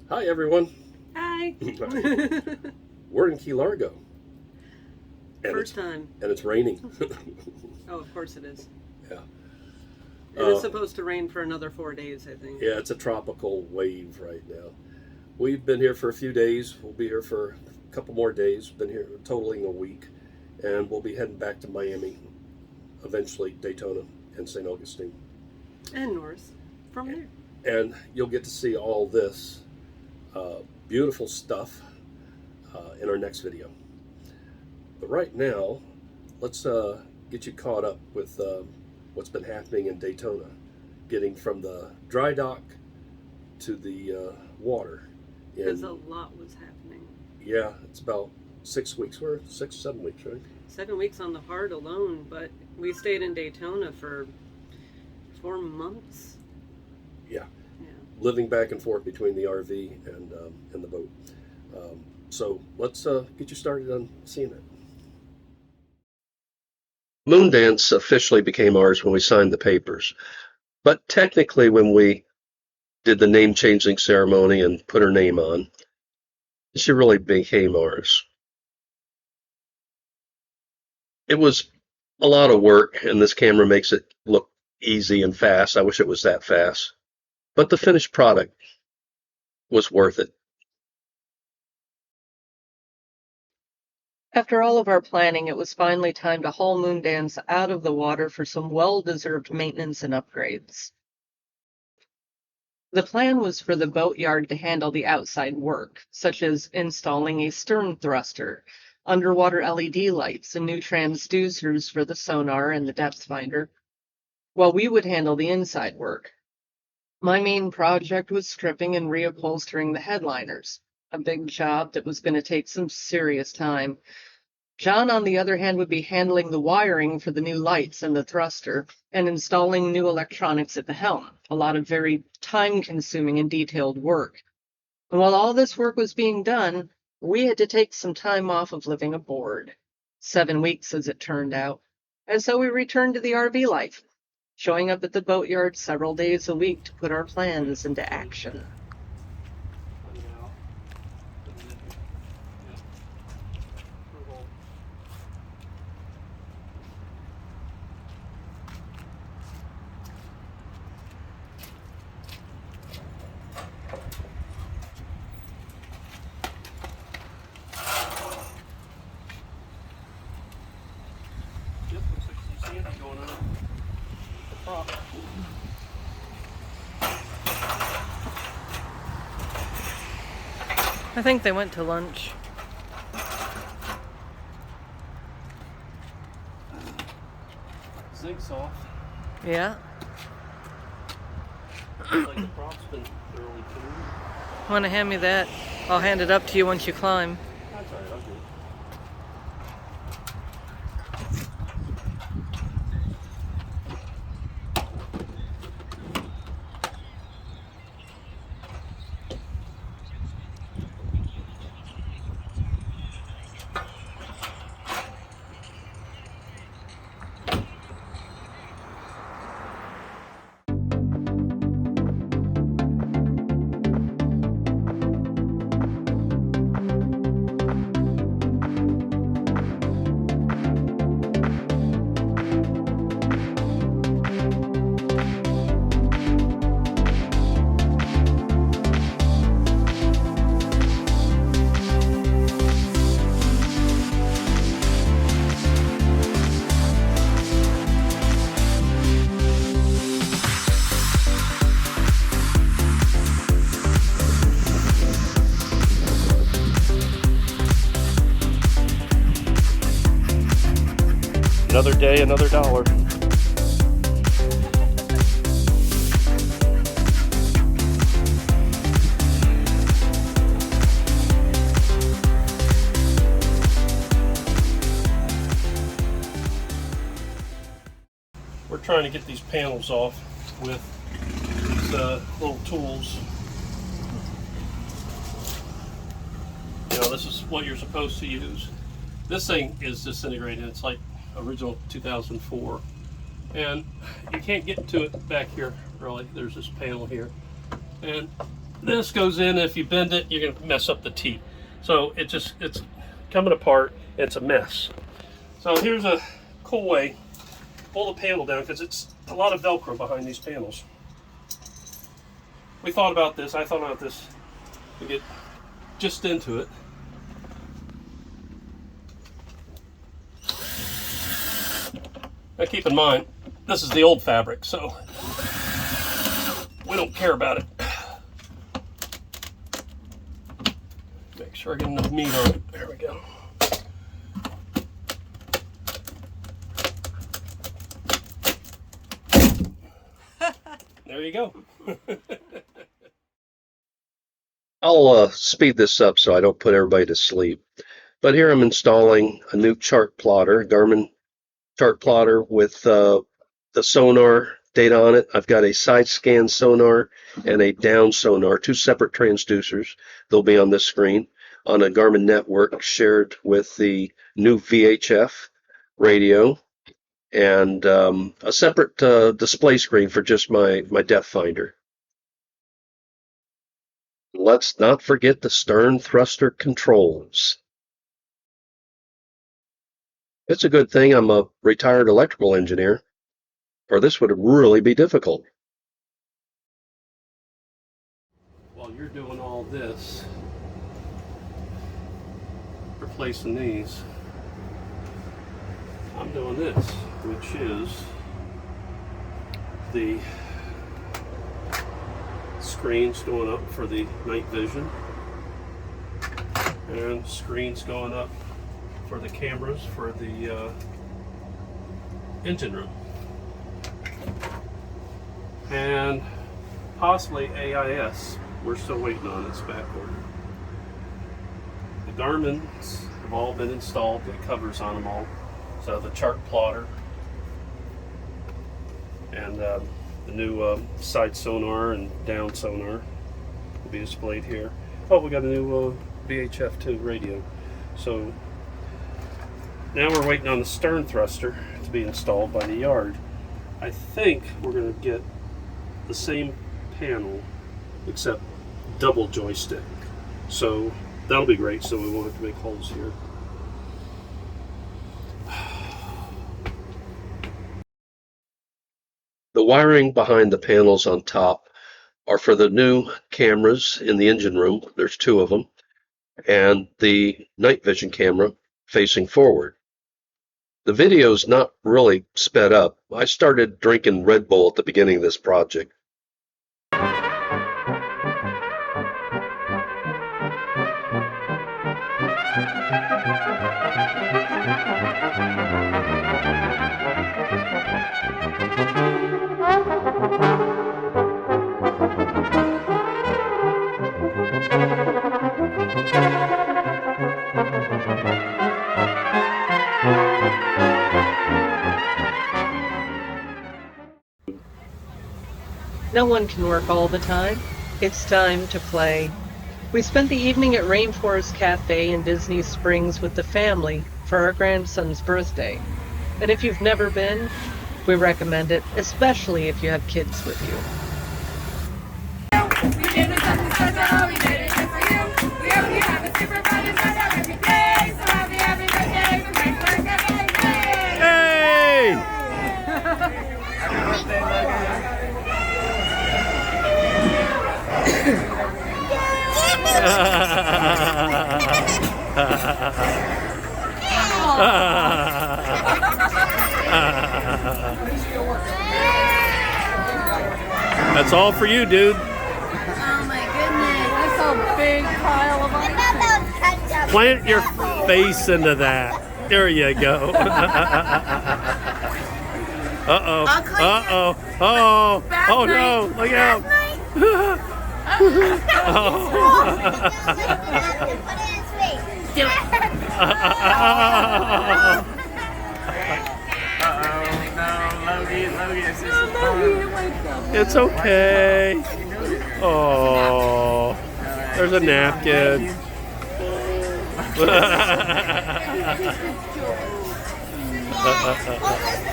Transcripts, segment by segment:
Hi everyone. Hi. We're in Key Largo. First time. And it's raining. Oh, of course it is. Yeah. And it's supposed to rain for another 4 days, I think. Yeah, it's a tropical wave right now. We've been here for a few days. We'll be here for a couple more days. Been here totaling a week. And we'll be heading back to Miami, eventually Daytona and St. Augustine. And north from there. And you'll get to see all this beautiful stuff in our next video. But right now, let's get you caught up with what's been happening in Daytona, getting from the dry dock to the water. Because a lot was happening. Yeah, it's about 6 weeks worth, 7 weeks, right? 7 weeks on the hard alone, but we stayed in Daytona for 4 months. Yeah. Living back and forth between the RV and the boat. So let's get you started on seeing it. Moondance officially became ours when we signed the papers. But technically when we did the name changing ceremony and put her name on, she really became ours. It was a lot of work, and this camera makes it look easy and fast. I wish it was that fast. But the finished product was worth it. After all of our planning, it was finally time to haul Moondance out of the water for some well-deserved maintenance and upgrades. The plan was for the Boatyard to handle the outside work, such as installing a stern thruster, underwater LED lights, and new transducers for the sonar and the depth finder, while we would handle the inside work. My main project was stripping and reupholstering the headliners, a big job that was going to take some serious time. John, on the other hand, would be handling the wiring for the new lights and the thruster, and installing new electronics at the helm, a lot of very time-consuming and detailed work. And while all this work was being done, we had to take some time off of living aboard. 7 weeks, as it turned out. And so we returned to the RV life, showing up at the Boatyard several days a week to put our plans into action. I think they went to lunch. Zinc's off. Yeah. Looks like the prop's been thoroughly tuned. Want to hand me that? I'll hand it up to you once you climb. That's all right, I'll do it. Another day, another dollar. We're trying to get these panels off with these little tools. You know, this is what you're supposed to use. This thing is disintegrated. It's like original 2004, and you can't get to it back here really. There's this panel here, and this goes in. If you bend it, you're gonna mess up the teeth. So it's coming apart. It's a mess. So here's a cool way. Pull the panel down because it's a lot of Velcro behind these panels. We thought about this. I thought about this. We get just into it. Now keep in mind, this is the old fabric, so we don't care about it. Make sure I get enough meat on it. There we go. There you go. I'll speed this up so I don't put everybody to sleep. But here I'm installing a new chart plotter, Garmin chart plotter with the sonar data on it. I've got a side scan sonar and a down sonar, two separate transducers. They'll be on this screen on a Garmin network shared with the new VHF radio, and a separate display screen for just my depth finder. Let's not forget the stern thruster controls. It's a good thing I'm a retired electrical engineer, or this would really be difficult. While you're doing all this, replacing these, I'm doing this, which is the screens going up for the night vision, and screens going up for the cameras for the engine room, and possibly AIS. We're still waiting on its back order. The Garmin's have all been installed, the covers on them all. So the chart plotter and the new side sonar and down sonar will be displayed here. Oh, we got a new VHF2 radio. So now we're waiting on the stern thruster to be installed by the yard. I think we're going to get the same panel except double joystick. So that'll be great, so we won't have to make holes here. The wiring behind the panels on top are for the new cameras in the engine room. There's two of them, and the night vision camera facing forward. The video's not really sped up. I started drinking Red Bull at the beginning of this project. No one can work all the time. It's time to play. We spent the evening at Rainforest Cafe in Disney Springs with the family for our grandson's birthday. And if you've never been, we recommend it, especially if you have kids with you. That's all for you, dude. Oh my goodness, that's a big pile of ice. Plant your face into that. There you go. Uh-oh. Uh-oh. Oh. Oh no. Look out. Do it. It's okay. Oh, there's a napkin.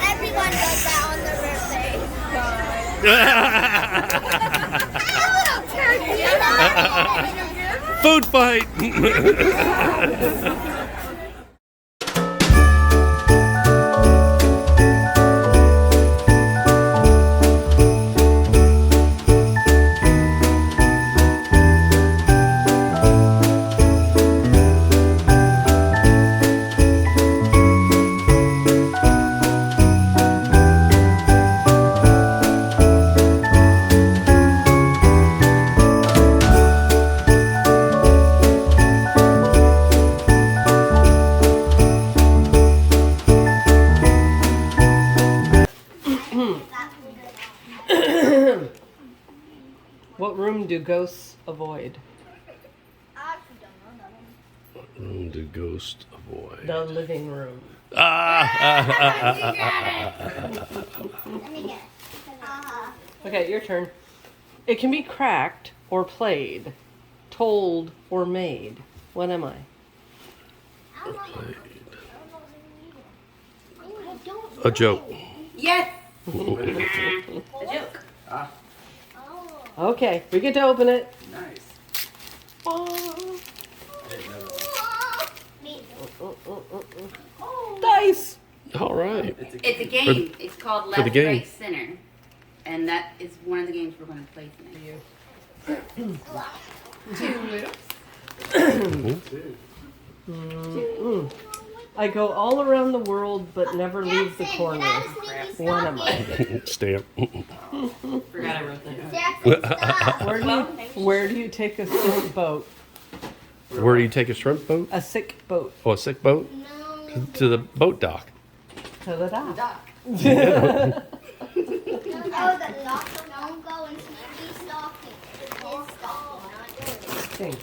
Everyone does that on their birthday. Food fight. What room do ghosts avoid? What room do ghosts avoid? The living room. Okay, your turn. It can be cracked or played, told or made. What am I? A joke. Yes. A joke. Okay, we get to open it. Nice. Dice. All right. It's a game. It's called for the Left, game. Right, Center, and that is one of the games we're going to play tonight. I go all around the world but never leave the corner. What am I? Stamp. Forgot I wrote that. Where do you take a sick boat? Where do you take a shrimp boat? A sick boat. Oh, a sick boat? To the boat dock. To the dock. Oh, the locker don't go in Sneaky's stocking. His stocking, not yours. Thank you.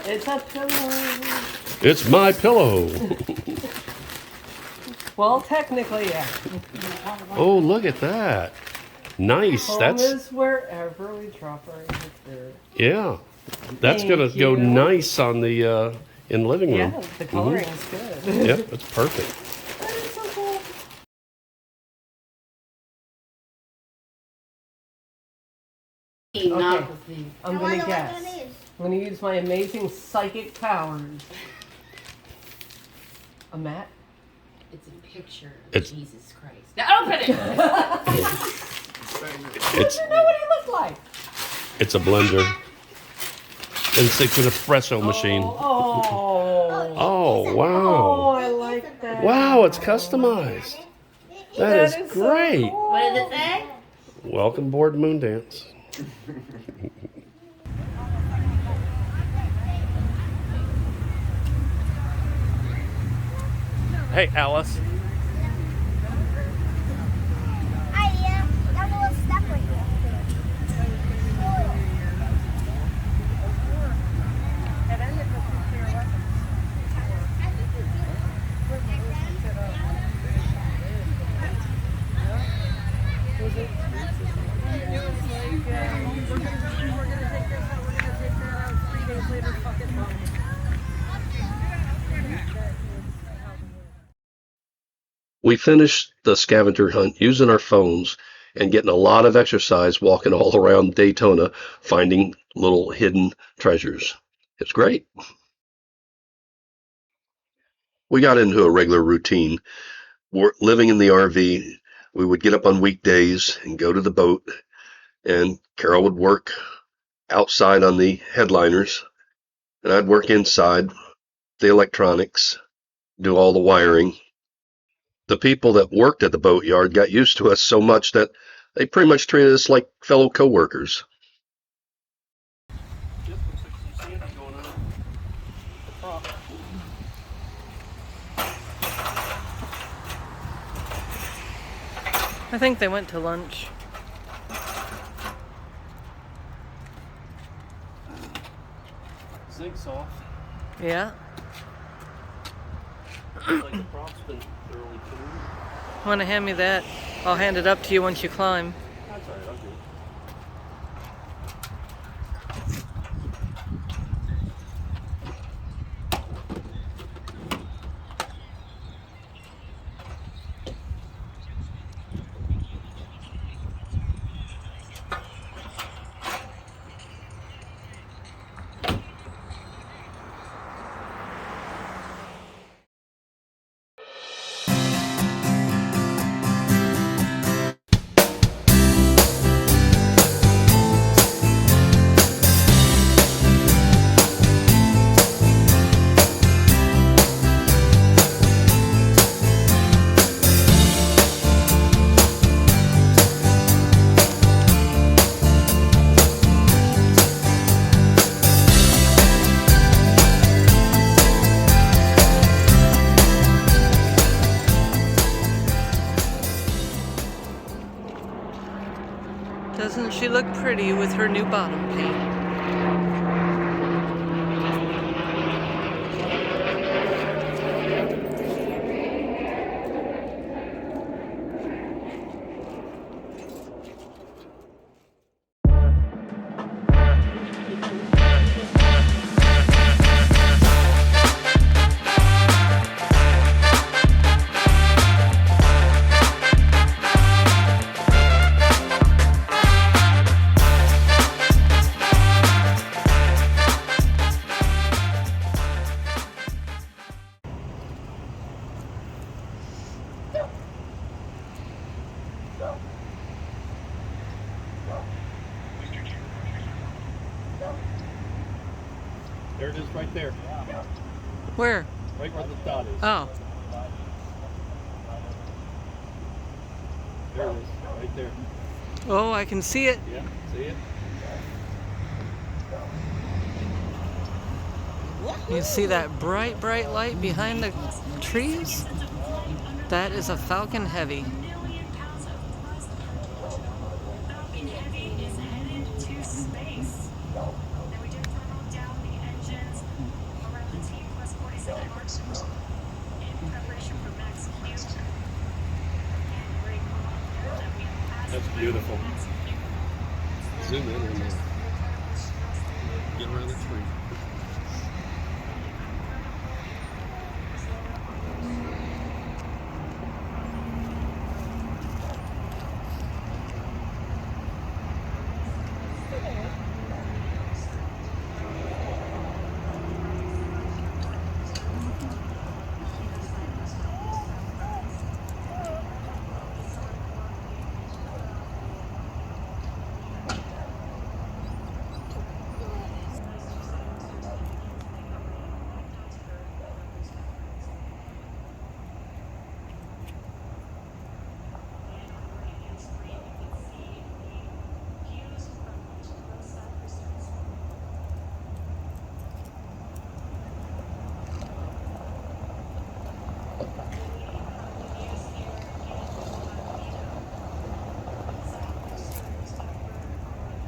It's a pillow. It's my pillow. Well, technically, yeah. Oh, look at that. Nice. Home That's is wherever we drop our anchor. yeah. That's Thank gonna go you. nice on the in the living room. Yeah, the coloring is good. Yep, that's perfect. Not the thing. I'm gonna guess. I'm gonna use my amazing psychic powers. A mat? It's a picture of It's- Jesus Christ. Now open it! It's I know what he looks like. it's a blender. It's an espresso machine. Oh. Oh Oh, wow. I like that. Wow, it's customized. That is so great. cool. What did it say? Welcome aboard Moondance. Hey, Alice. That little step right here. We finished the scavenger hunt using our phones and getting a lot of exercise walking all around Daytona, finding little hidden treasures. It's great. We got into a regular routine. We're living in the RV. We would get up on weekdays and go to the boat, and Carol would work outside on the headliners, and I'd work inside the electronics, do all the wiring. The people that worked at the Boatyard got used to us so much that they pretty much treated us like fellow coworkers. I think they went to lunch. Zink's off. Yeah. Looks like the prop's been thoroughly cleaned. Want to hand me that? I'll hand it up to you once you climb. That's all right, I'll do it. Doesn't she look pretty with her new bottom paint? There it is right there. Where? Right where the dot is. Oh. There it is. Right there. Oh, I can see it. Yeah, see it? You see that bright, bright light behind the trees? That is a Falcon Heavy. That's beautiful. Zoom in and get around the tree.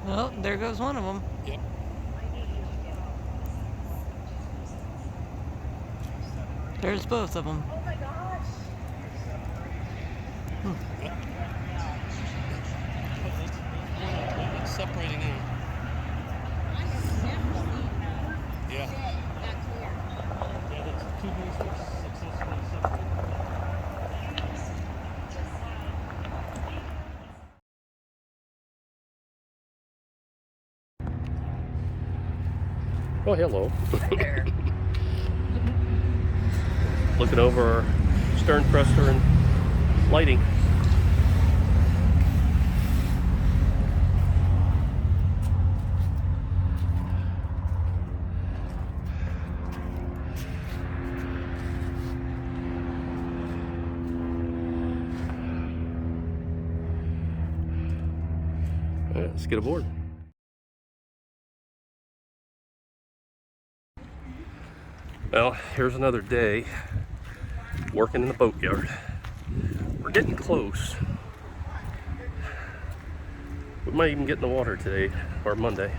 Well, there goes one of them. Yep. There's both of them. It's separating out. Yeah. Yeah, that's two bases successfully separated. Oh, hello. Looking over our stern thruster and lighting. All right, let's get aboard. Well, here's another day working in the boatyard. We're getting close. We might even get in the water today or Monday.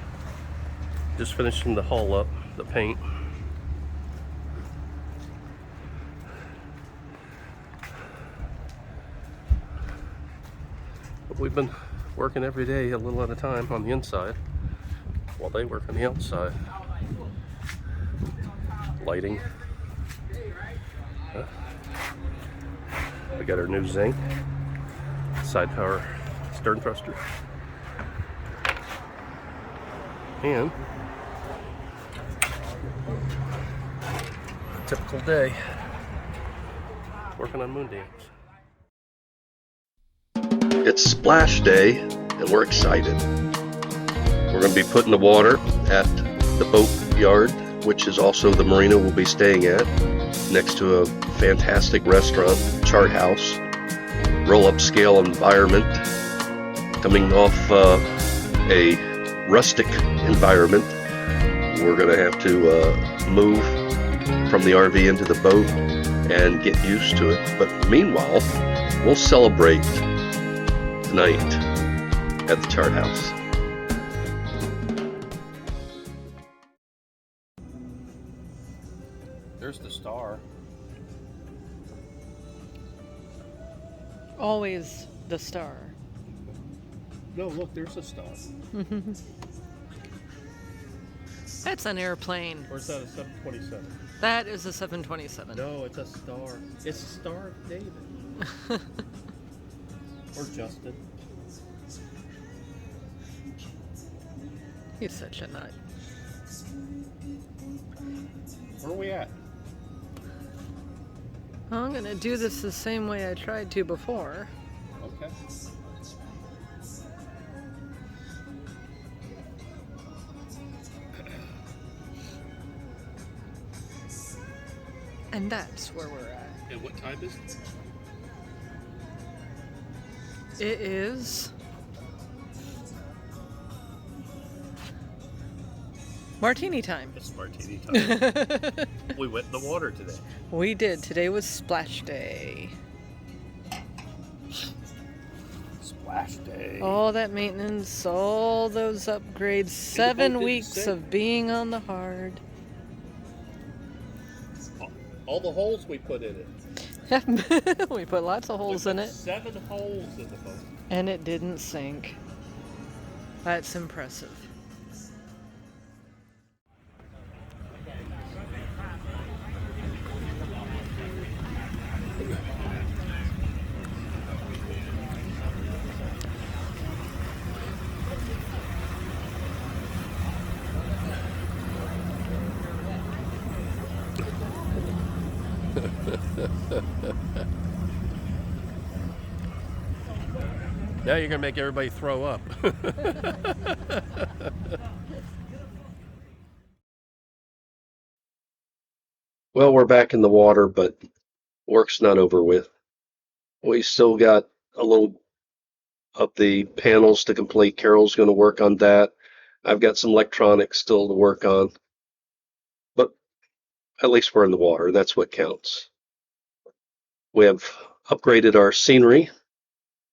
Just finishing the hull up, the paint. But we've been working every day a little at a time on the inside while they work on the outside. Lighting. We got our new zinc side power stern thruster, and a typical day working on Moondance. It's splash day and we're excited. We're going to be put in the water at the Boatyard, which is also the marina we'll be staying at, next to a fantastic restaurant, Chart House, roll-up scale environment, coming off a rustic environment. We're going to have to move from the RV into the boat and get used to it. But meanwhile, we'll celebrate tonight at the chart house. There's the star. Always the star. No, look, there's a star. That's an airplane. Or is that a 727? That is a 727. No, it's a star. It's the Star of David. Or Justin. He's such a nut. Where are we at? I'm gonna do this the same way I tried to before. Okay. And that's where we're at. And what time is it? It is martini time. It's martini time. We went in the water today. We did. Today was splash day. Splash day. All that maintenance, all those upgrades, 7 weeks sink. of being on the hard. All the holes we put in it. We put lots of holes in it. 7 holes in the boat. And it didn't sink. That's impressive. Now you're going to make everybody throw up. Well, we're back in the water, but work's not over with. We still got a little of the panels to complete. Carol's going to work on that. I've got some electronics still to work on. But at least we're in the water. That's what counts. We have upgraded our scenery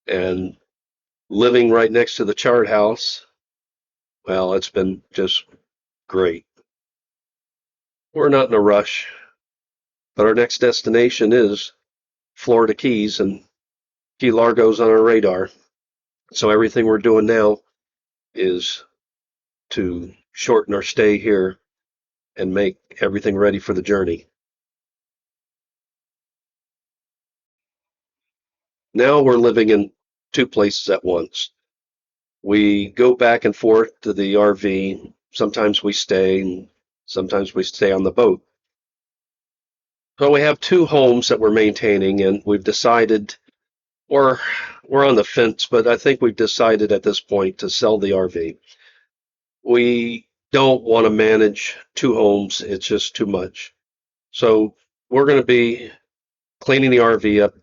and living right next to the chart house. Well, it's been just great. We're not in a rush, but our next destination is Florida Keys, and Key Largo's on our radar. So everything we're doing now is to shorten our stay here and make everything ready for the journey. Now we're living in 2 places at once. We go back and forth to the RV. Sometimes we stay, and sometimes we stay on the boat. So we have 2 homes that we're maintaining, and we've decided, or we're on the fence, but I think we've decided at this point to sell the RV. We don't want to manage 2 homes. It's just too much. So we're going to be cleaning the RV up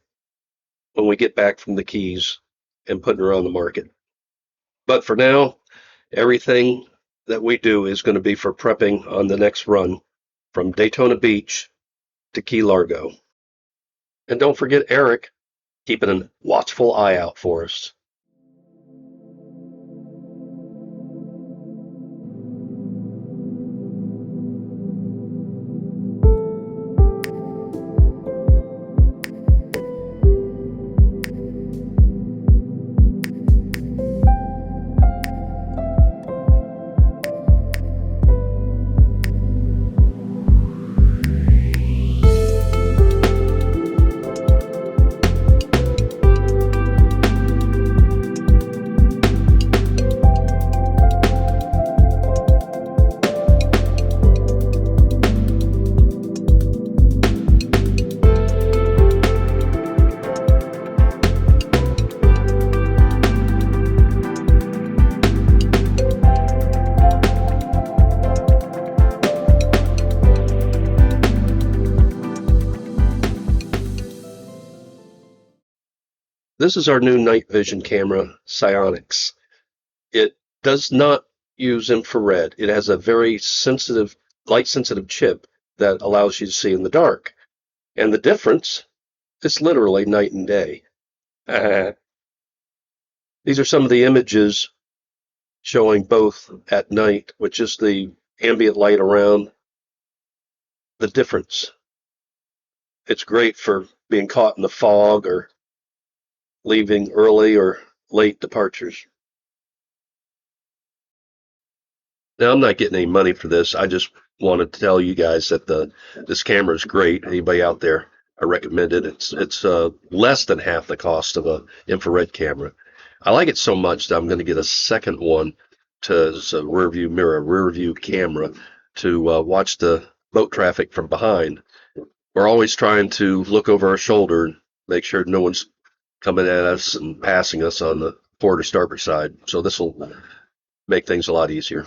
when we get back from the Keys and putting her on the market. But for now, everything that we do is going to be for prepping on the next run from Daytona Beach to Key Largo. And don't forget Eric keeping a watchful eye out for us. This is our new night vision camera, Psionics. It does not use infrared. It has a very sensitive, light-sensitive chip that allows you to see in the dark. And the difference is literally night and day. These are some of the images showing both at night, with just the ambient light around, the difference. It's great for being caught in the fog or leaving early or late departures. Now, I'm not getting any money for this. I just wanted to tell you guys that this camera is great. Anybody out there, I recommend it. It's less than half the cost of an infrared camera. I like it so much that I'm going to get a second one as a rear view camera to watch the boat traffic from behind. We're always trying to look over our shoulder and make sure no one's coming at us and passing us on the port or starboard side. So this will make things a lot easier.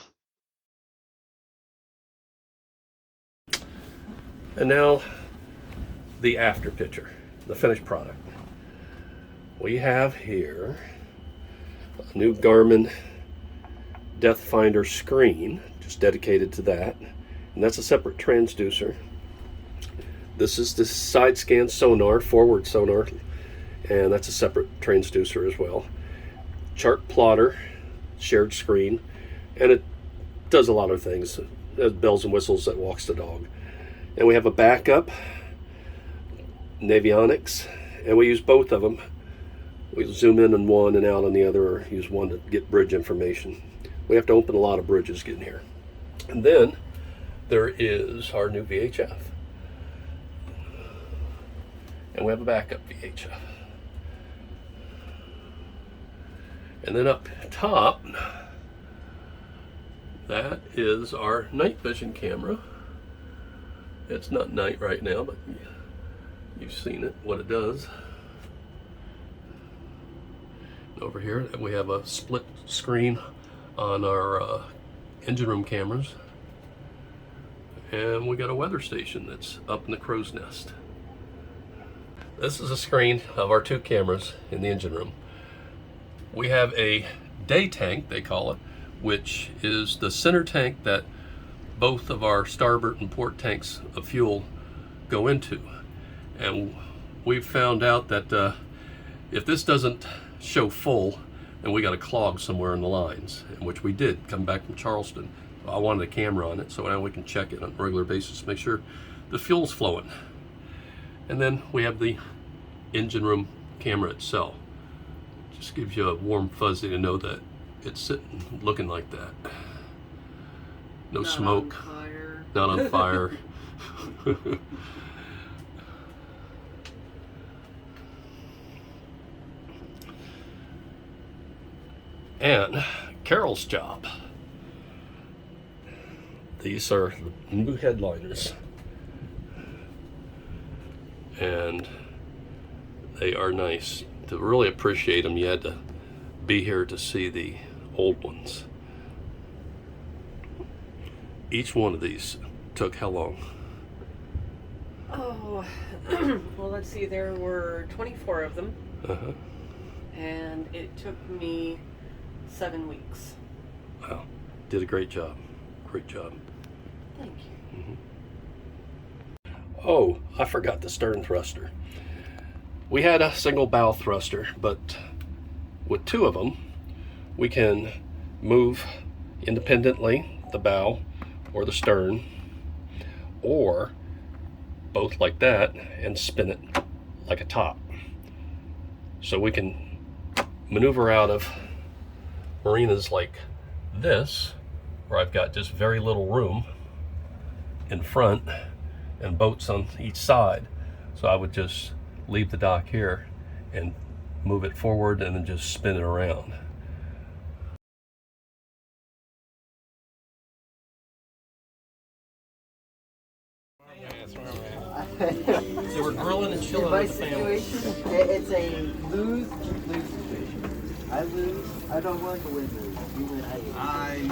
And now the after picture, the finished product. We have here a new Garmin depth finder screen, just dedicated to that. And that's a separate transducer. This is the side scan sonar, forward sonar, and that's a separate transducer as well. Chart plotter, shared screen, and it does a lot of things. It has bells and whistles that walks the dog. And we have a backup, Navionics, and we use both of them. We zoom in on one and out on the other, or use one to get bridge information. We have to open a lot of bridges getting here. And then there is our new VHF. And we have a backup VHF. And then up top, that is our night vision camera. It's not night right now, but you've seen it, what it does. And over here, we have a split screen on our engine room cameras. And we got a weather station that's up in the crow's nest. This is a screen of our two cameras in the engine room. We have a day tank, they call it, which is the center tank that both of our starboard and port tanks of fuel go into. And we've found out that if this doesn't show full, then we got a clog somewhere in the lines, which we did come back from Charleston. I wanted a camera on it, so now we can check it on a regular basis to make sure the fuel's flowing. And then we have the engine room camera itself. Just gives you a warm fuzzy to know that it's sitting looking like that. No Not smoke, on fire. not on fire. And Carol's job. These are the new headliners. And they are nice. To really appreciate them, you had to be here to see the old ones. Each one of these took how long? Oh, well, let's see. There were 24 of them, Uh-huh. and it took me 7 weeks. Wow. Did a great job. Great job. Thank you. Mm-hmm. Oh, I forgot the stern thruster. We had a single bow thruster, but with two of them, we can move independently the bow or the stern, or both like that, and spin it like a top. So we can maneuver out of marinas like this, where I've got just very little room in front and boats on each side. So I would just leave the dock here and move it forward and then just spin it around. So we're grilling and chilling My with the family. situation, it's a lose situation. I lose, I don't want to win lose. You win, I win.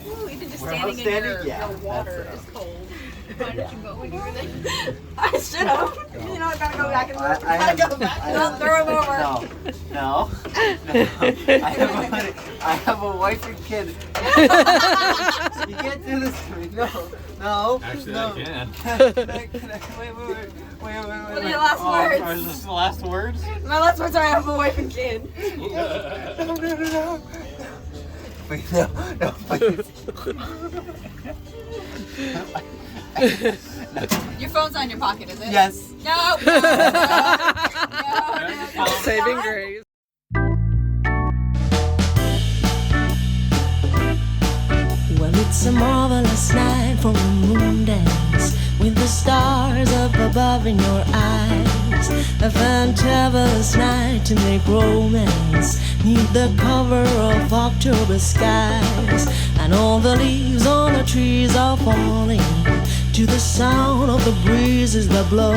Ooh, even just We're standing in outstanding? your Yeah, water that's, is cold. Why did you go when you were there? I should have. You know, I gotta go back and look. I have, go back. Don't throw him over. No. I have a wife and kid. You can't do this to me. No. Actually, no. I can. Wait. What are your last words? Are this the last words? My last words are I have a wife and kid. No. Wait, no, please. Your phone's on your pocket, is it? Yes. No. Saving grace. Well, it's a marvelous night for a moon dance, with the stars up above in your eyes. A fantabulous night to make romance, neath the cover of October skies. And all the leaves on the trees are falling to the sound of the breezes that blow.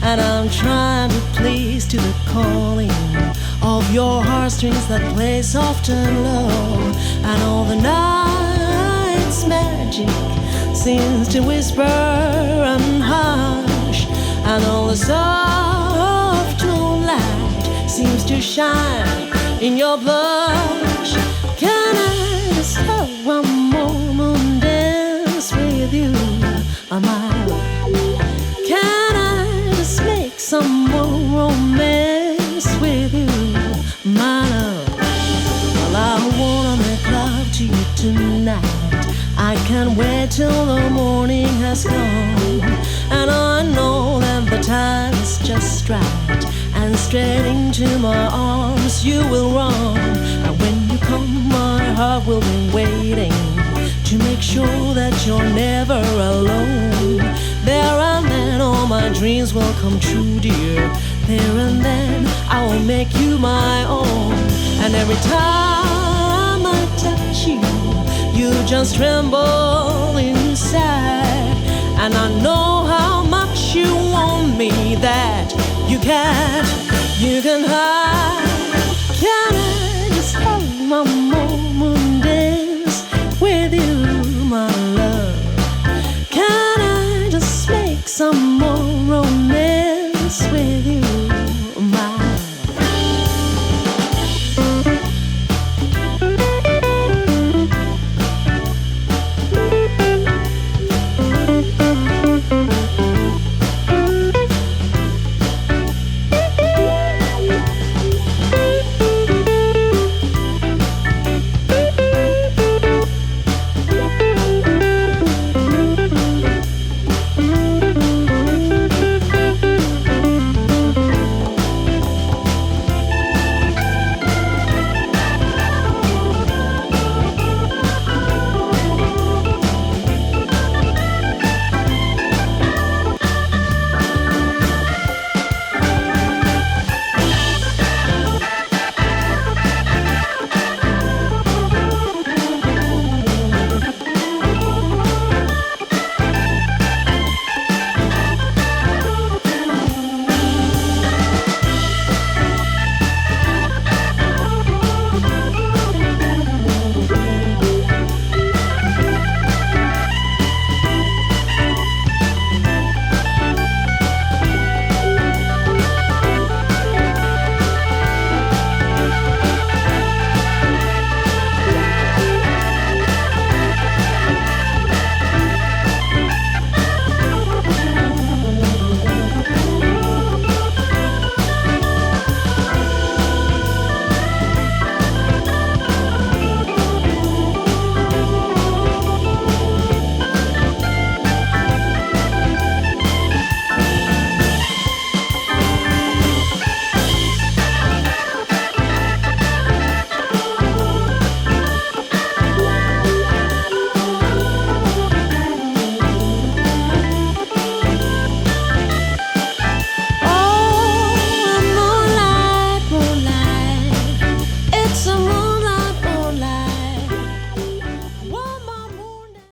And I'm trying to please to the calling of your heartstrings that play soft and low. And all the night's magic seems to whisper and hush, and all the soft moonlight seems to shine in your blush. Can I just have one more moon dance with you, my love? Can I just make some more romance with you, my love? Well, I wanna make love to you tonight. I can't wait till the morning has come, and I know that the time is just right, and straight into my arms you will run. And when you come, my heart will be waiting to make sure that you're never alone. There and then all my dreams will come true, dear. There and then I will make you my own. And every time I touch you, you just tremble inside. And I know how much you want me, that you can hide. Can I just have my